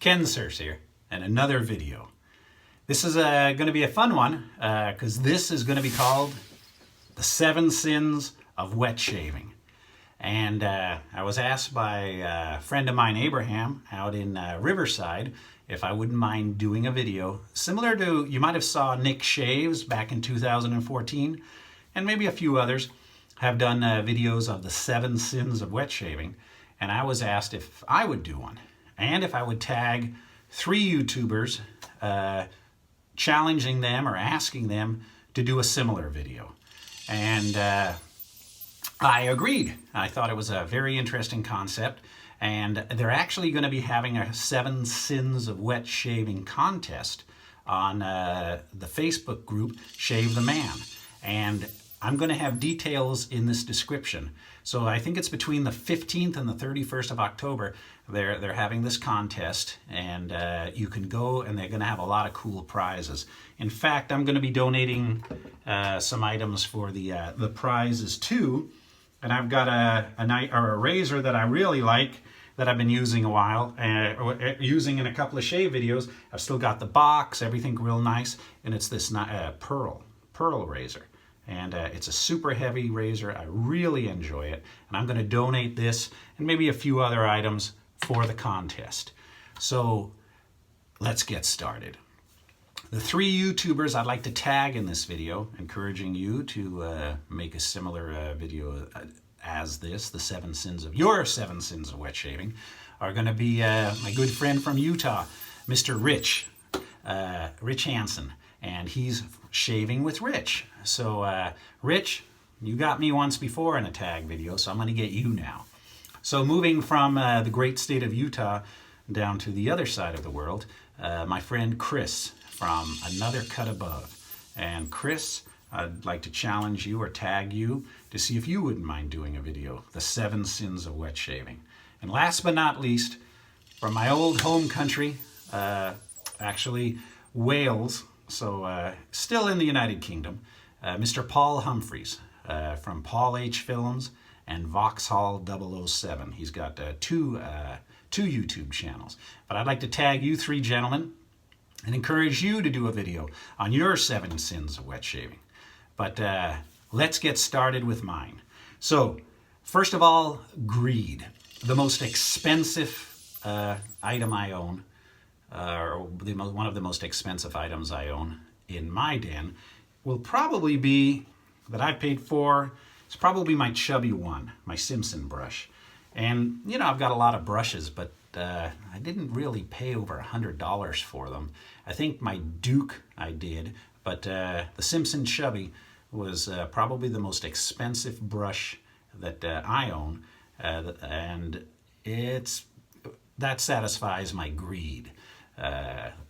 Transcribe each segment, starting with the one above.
Kensurfs here, and another video. This is going to be a fun one because this is going to be called the 7 Sins of Wetshaving. And I was asked by a friend of mine, Abraham, out in Riverside, if I wouldn't mind doing a video similar to, you might have saw Nick Shaves back in 2014, and maybe a few others have done videos of the 7 Sins of Wetshaving. And I was asked if I would do one, and if I would tag 3 YouTubers challenging them or asking them to do a similar video. And I agreed. I thought it was a very interesting concept, and they're actually going to be having a 7 Sins of Wetshaving contest on the Facebook group Shave the Man. And I'm going to have details in this description. So I think it's between the 15th and the 31st of October. They're having this contest, and you can go, and they're going to have a lot of cool prizes. In fact, I'm going to be donating some items for the prizes too. And I've got a razor that I really like that I've been using a while, using in a couple of shave videos. I've still got the box, everything real nice, and it's this pearl razor. And it's a super heavy razor. I really enjoy it. And I'm going to donate this and maybe a few other items for the contest. So let's get started. The 3 YouTubers I'd like to tag in this video, encouraging you to make a similar video as this, the 7 Sins of Wetshaving, are going to be my good friend from Utah, Mr. Rich Hansen. And he's Shaving with Rich. So Rich, you got me once before in a tag video, so I'm going to get you now. So moving from the great state of Utah down to the other side of the world, my friend Cris from Another Cut Above. And Cris, I'd like to challenge you or tag you to see if you wouldn't mind doing a video, the 7 Sins of Wetshaving. And last but not least, from my old home country, actually Wales, so still in the United Kingdom, Mr. Paul Humphreys from PaulHFilms and Vauxhall 007. He's got two YouTube channels. But I'd like to tag you 3 gentlemen and encourage you to do a video on your 7 Sins of Wetshaving. But let's get started with mine. So first of all, greed. The most expensive item I own, or one of the most expensive items I own in my den, will probably be, that I paid for, it's probably my Chubby One, my Simpson brush. And, you know, I've got a lot of brushes, but I didn't really pay over $100 for them. I think my Duke I did, but the Simpson Chubby was probably the most expensive brush that I own, and that satisfies my greed.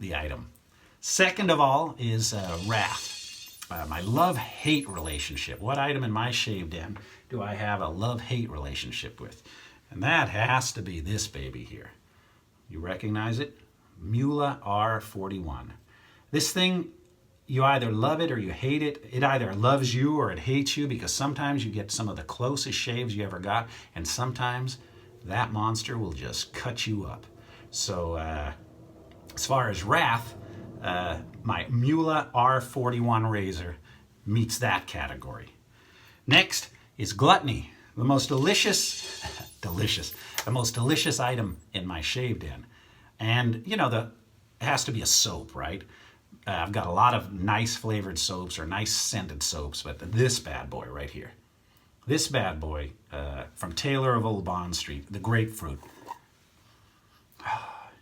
The item. Second of all is wrath. My love-hate relationship. What item in my shave den do I have a love-hate relationship with? And that has to be this baby here. You recognize it? Mula R41. This thing, you either love it or you hate it. It either loves you or it hates you, because sometimes you get some of the closest shaves you ever got, and sometimes that monster will just cut you up. So, as far as wrath, my Mula R41 razor meets that category. Next is gluttony, the most delicious item in my shave den. And you know, it has to be a soap, right? I've got a lot of nice flavored soaps or nice scented soaps, but this bad boy right here, this bad boy from Taylor of Old Bond Street, the grapefruit.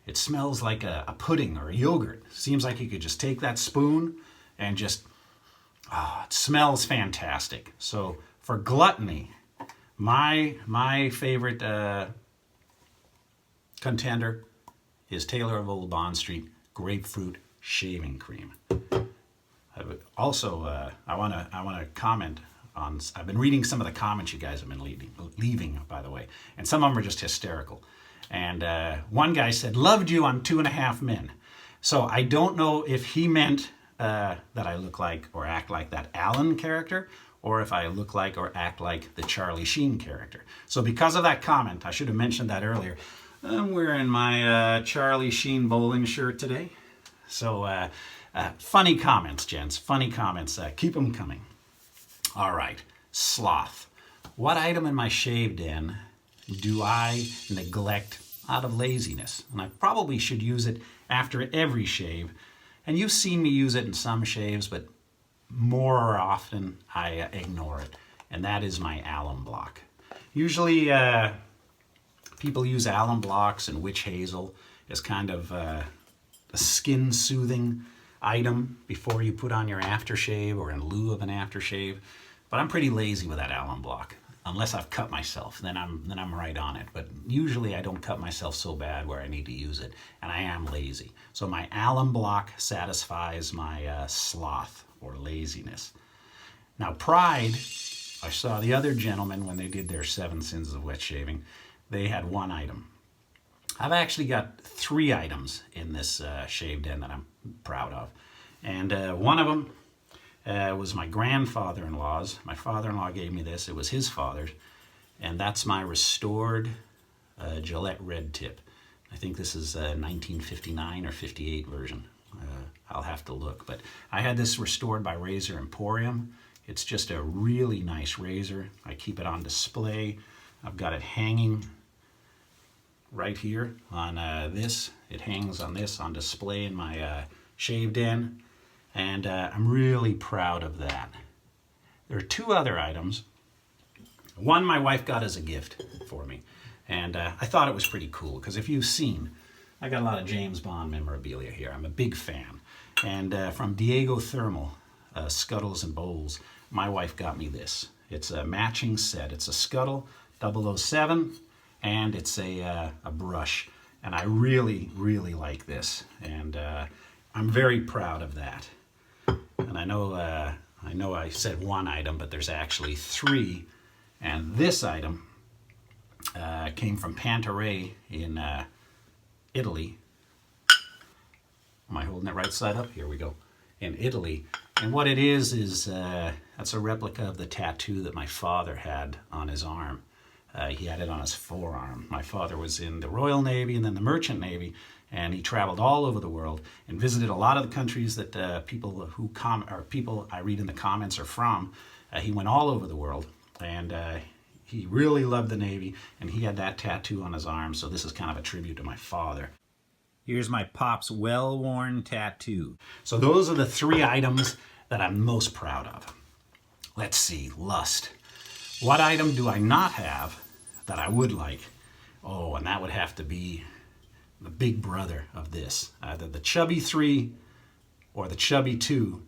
It smells like a pudding or a yogurt. Seems like you could just take that spoon and just, it smells fantastic. So for gluttony, my favorite contender is Taylor of Old Bond Street Grapefruit Shaving Cream. Also, I want to comment on, I've been reading some of the comments you guys have been leaving, by the way, and some of them are just hysterical. And one guy said, loved you on 2.5 Men. So I don't know if he meant that I look like or act like that Alan character, or if I look like or act like the Charlie Sheen character. So because of that comment, I should have mentioned that earlier, I'm wearing my Charlie Sheen bowling shirt today. So funny comments, gents. Funny comments. Keep them coming. All right. Sloth. What item in my shave den do I neglect out of laziness? And I probably should use it after every shave. And you've seen me use it in some shaves, but more often I ignore it. And that is my alum block. Usually people use alum blocks and witch hazel as kind of a skin soothing item before you put on your aftershave or in lieu of an aftershave. But I'm pretty lazy with that alum block. Unless I've cut myself, then I'm right on it. But usually I don't cut myself so bad where I need to use it, and I am lazy. So my alum block satisfies my sloth or laziness. Now pride, I saw the other gentlemen when they did their 7 Sins of Wetshaving, they had one item. I've actually got 3 items in this shave den that I'm proud of. And one of them was my grandfather-in-law's. My father-in-law gave me this. It was his father's. And that's my restored Gillette Red Tip. I think this is a 1959 or 58 version. I'll have to look. But I had this restored by Razor Emporium. It's just a really nice razor. I keep it on display. I've got it hanging right here on this. It hangs on this on display in my shave den. And I'm really proud of that. There are 2 other items. One my wife got as a gift for me. And I thought it was pretty cool because if you've seen, I got a lot of James Bond memorabilia here. I'm a big fan. And from Diego Thermal, Scuttles and Bowls, my wife got me this. It's a matching set. It's a Scuttle 007 and it's a brush. And I really, really like this. And I'm very proud of that. And I know I said 1 item, but there's actually 3. And this item came from Pantaray in Italy. Am I holding it right side up? Here we go. In Italy. And what it is that's a replica of the tattoo that my father had on his arm. He had it on his forearm. My father was in the Royal Navy and then the Merchant Navy. And he traveled all over the world and visited a lot of the countries that people I read in the comments are from. He went all over the world, and he really loved the Navy, and he had that tattoo on his arm. So this is kind of a tribute to my father. Here's my pop's well-worn tattoo. So those are the 3 items that I'm most proud of. Let's see, lust. What item do I not have that I would like? Oh, and that would have to be the big brother of this, either the Chubby 3 or the Chubby 2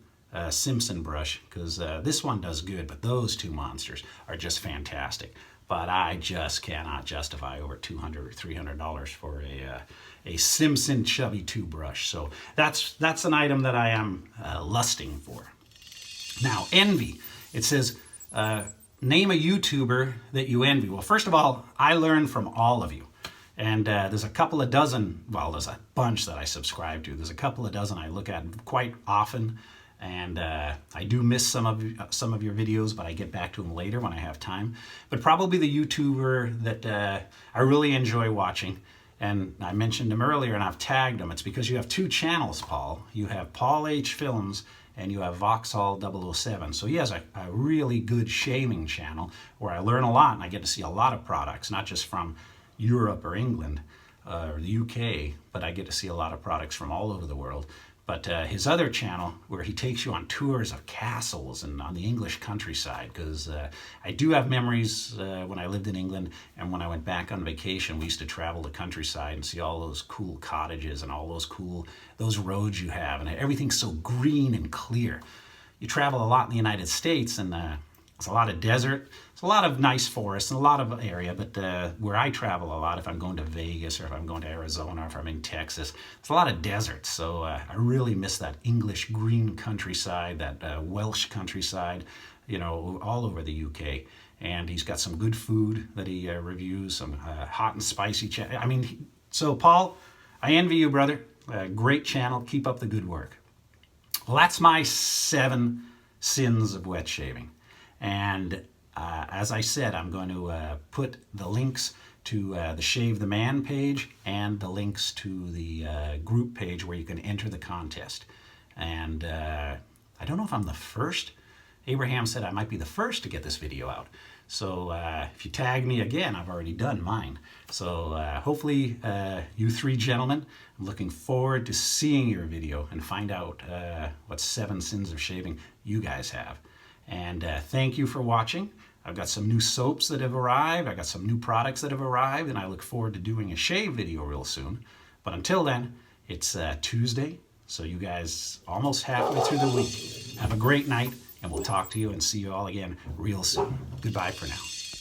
Simpson brush, because this one does good, but those 2 monsters are just fantastic. But I just cannot justify over $200 or $300 for a Simpson Chubby 2 brush. So that's an item that I am lusting for. Now, envy. It says, name a YouTuber that you envy. Well, first of all, I learn from all of you. And there's a couple of dozen, well, there's a bunch that I subscribe to. There's a couple of dozen I look at quite often. And I do miss some of your videos, but I get back to them later when I have time. But probably the YouTuber that I really enjoy watching, and I mentioned him earlier and I've tagged him, it's because you have 2 channels, Paul. You have PaulHFilms and you have Vauxhall 007. So he has a really good shaving channel where I learn a lot and I get to see a lot of products, not just from Europe or England or the UK, but I get to see a lot of products from all over the world. But his other channel, where he takes you on tours of castles and on the English countryside, because I do have memories when I lived in England and when I went back on vacation, we used to travel the countryside and see all those cool cottages and all those roads you have, and everything's so green and clear. You travel a lot in the United States, and it's a lot of desert. It's a lot of nice forests and a lot of area, but where I travel a lot, if I'm going to Vegas or if I'm going to Arizona or if I'm in Texas, it's a lot of desert. So I really miss that English green countryside, that Welsh countryside, you know, all over the UK. And he's got some good food that he reviews, some hot and spicy. So Paul, I envy you, brother. Great channel. Keep up the good work. Well, that's my 7 sins of wet shaving. And as I said, I'm going to put the links to the Shave the Man page and the links to the group page where you can enter the contest. And I don't know if I'm the first. Abraham said I might be the first to get this video out. So if you tag me again, I've already done mine. So hopefully you three gentlemen, I'm looking forward to seeing your video and find out what 7 sins of shaving you guys have. And thank you for watching. I've got some new soaps that have arrived. I got some new products that have arrived, and I look forward to doing a shave video real soon. But until then, it's Tuesday, so you guys almost halfway through the week. Have a great night, and we'll talk to you and see you all again real soon. Goodbye for now.